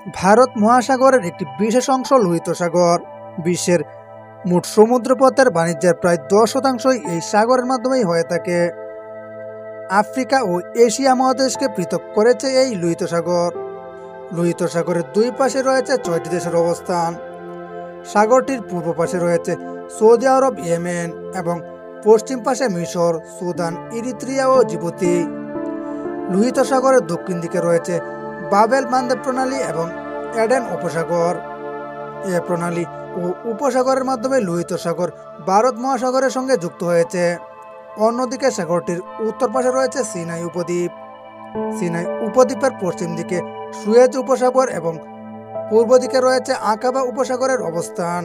ভারত মহাসাগরের একটি বিশেষ অংশ লোহিত সাগর। বিশ্বের মোট সমুদ্রপথের বাণিজ্যের প্রায় 10% এই সাগরের মাধ্যমেই হয়ে থাকে। আফ্রিকা ও এশিয়া মহাদেশকে পৃথক করেছে এই লোহিত সাগর। লোহিত সাগরের দুই পাশে রয়েছে 6টি দেশের অবস্থান। সাগরটির পূর্ব পাশে রয়েছে সৌদি আরব, ইয়েমেন এবং পশ্চিম পাশে মিশর, সুদান, ইরিত্রিয়া ও জিবুতি। লোহিত সাগরের দক্ষিণ দিকে রয়েছে বাবেল মান্দেব প্রণালী এবং এডেন উপসাগর। এ প্রণালী ও উপসাগরের মাধ্যমে লোহিত সাগর ভারত মহাসাগরের সঙ্গে যুক্ত হয়েছে। অন্যদিকে সাগরটির উত্তর পাশে রয়েছে সিনাই উপদ্বীপ। সিনাই উপদ্বীপের পশ্চিম দিকে সুয়েজ উপসাগর এবং পূর্ব দিকে রয়েছে আকাবা উপসাগরের অবস্থান।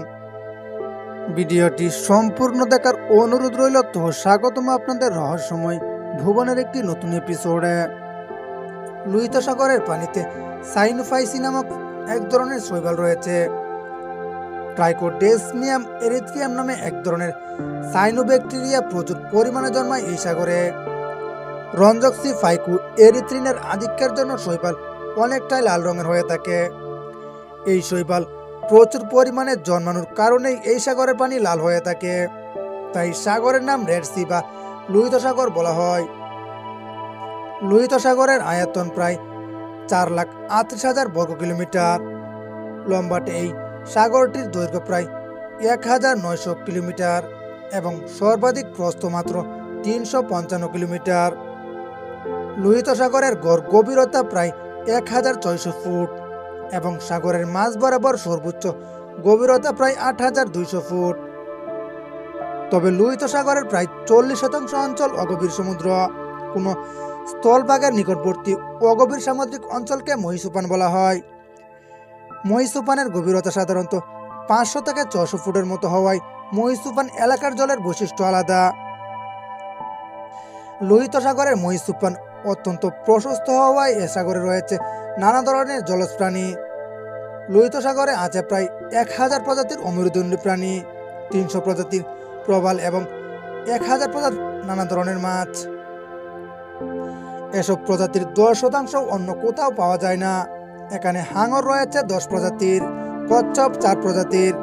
ভিডিওটি সম্পূর্ণ দেখার অনুরোধ রইল। তো স্বাগতম আপনাদের রহস্যময় ভুবনের একটি নতুন এপিসোডে। লোহিত সাগরের পানিতে সাইনোফাইসি নামক এক ধরনের শৈবাল রয়েছে। ট্রাইকোডেসমিয়াম এরিথ্রিয়াম নামে এক ধরনের সাইনোব্যাকটেরিয়া প্রচুর পরিমাণে জন্মায় এই সাগরে। রঞ্জক সি ফাইকু এরিথ্রিনের আধিক্যের জন্য শৈবাল অনেকটাই লাল রঙের হয়ে থাকে। এই শৈবাল প্রচুর পরিমাণে জন্মানোর কারণেই এই সাগরের পানি লাল হয়ে থাকে। তাই সাগরের নাম রেড সি বা লোহিত সাগর বলা হয়। লোহিত সাগরের আয়তন প্রায় 4,38,000 বর্গ কিলোমিটার। লম্বাটে এই সাগরটির দৈর্ঘ্য প্রায় 1,900 কিলোমিটার এবং সর্বাধিক প্রস্থ মাত্র 355 কিলোমিটার। লোহিত সাগরের গড় গভীরতা প্রায় 1,600 ফুট এবং সাগরের মাঝ বরাবর সর্বোচ্চ গভীরতা প্রায় 8,200 ফুট। তবে লোহিত সাগরের প্রায় 40% অঞ্চল অগভীর সমুদ্র। কোনো স্থলভাগের নিকটবর্তী অগভীর সামুদ্রিক অঞ্চলকে মহীসোপান বলা হয়। মহীসোপানের গভীরতা সাধারণত 500 থেকে 600 ফুটের মতো হওয়ায় মহীসোপান এলাকার জলের বৈশিষ্ট্য আলাদা। লোহিত সাগরের মহীসোপান অত্যন্ত প্রশস্ত হওয়ায় এ সাগরে রয়েছে নানা ধরনের জলজ প্রাণী। লোহিত সাগরে আছে প্রায় 1,000 প্রজাতির অমেরুদণ্ডী প্রাণী, 300 প্রজাতির প্রবাল এবং 1,000 প্রজাতির নানা ধরনের মাছ। এসব প্রজাতির 10% অন্য কোথাও পাওয়া যায় না। এখানে হাঙর রয়েছে 10 প্রজাতির, কচ্ছপ 4 প্রজাতির।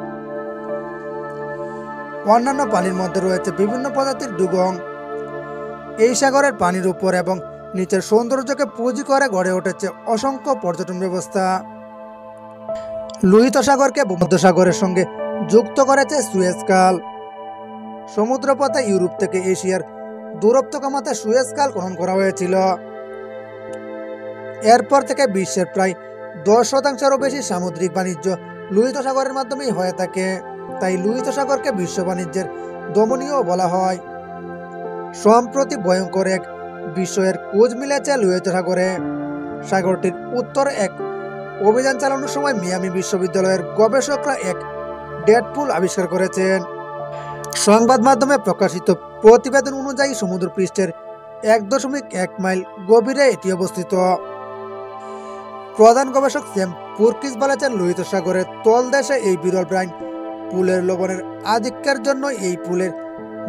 অন্যান্য পানির মধ্যে রয়েছে বিভিন্ন প্রজাতির ডুগং। এই সাগরের পানির উপর এবং নিচের সৌন্দর্যকে পুঁজি করে গড়ে উঠেছে অসংখ্য পর্যটন ব্যবস্থা। লোহিত সাগরকে ভূমধ্যসাগরের সঙ্গে যুক্ত করেছে সুয়েজ খাল। সমুদ্রপথে ইউরোপ থেকে এশিয়ার দূরত্ব কমাতে সুয়েজ খাল খনন করা হয়েছিল। এরপর থেকে বিশ্বের প্রায় 10%-এরও বেশি সামুদ্রিক বাণিজ্য লোহিত সাগরের মাধ্যমেই হয়ে থাকে। তাই লোহিত সাগরকে বিশ্ব বাণিজ্যের ধমনীও বলা হয়। সম্প্রতি ভয়ঙ্কর এক বিষয়ের খোঁজ মিলেছে লোহিত সাগরে। সাগরটির উত্তরে এক অভিযান চালানোর সময় মিয়ামি বিশ্ববিদ্যালয়ের গবেষকরা এক ডেডপুল আবিষ্কার করেছেন। সংবাদ মাধ্যমে প্রকাশিত প্রতিবেদন অনুযায়ী সমুদ্র পৃষ্ঠের 1.1 মাইল গভীরে এটি অবস্থিত। প্রধান গবেষক স্যাম পুরকিস বলেছেন, লোহিত সাগরের তলদেশে এই বিরল ব্রাইন পুলের লবণের আধিক্যের জন্য এই পুলের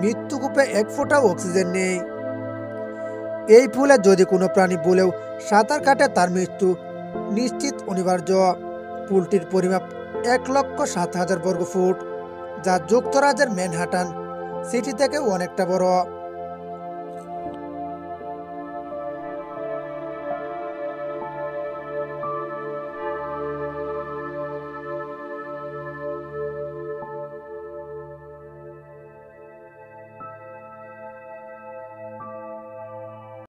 মৃত্যুকূপে 1 ফোঁটাও অক্সিজেন নেই। এই পুলে যদি কোনো প্রাণী বলেও সাঁতার কাটে তার মৃত্যু নিশ্চিত অনিবার্য। পুলটির পরিমাপ 1,07,000 বর্গ ফুট, যা যুক্তরাজ্যের ম্যানহাটান সিটি থেকেও অনেকটা বড়।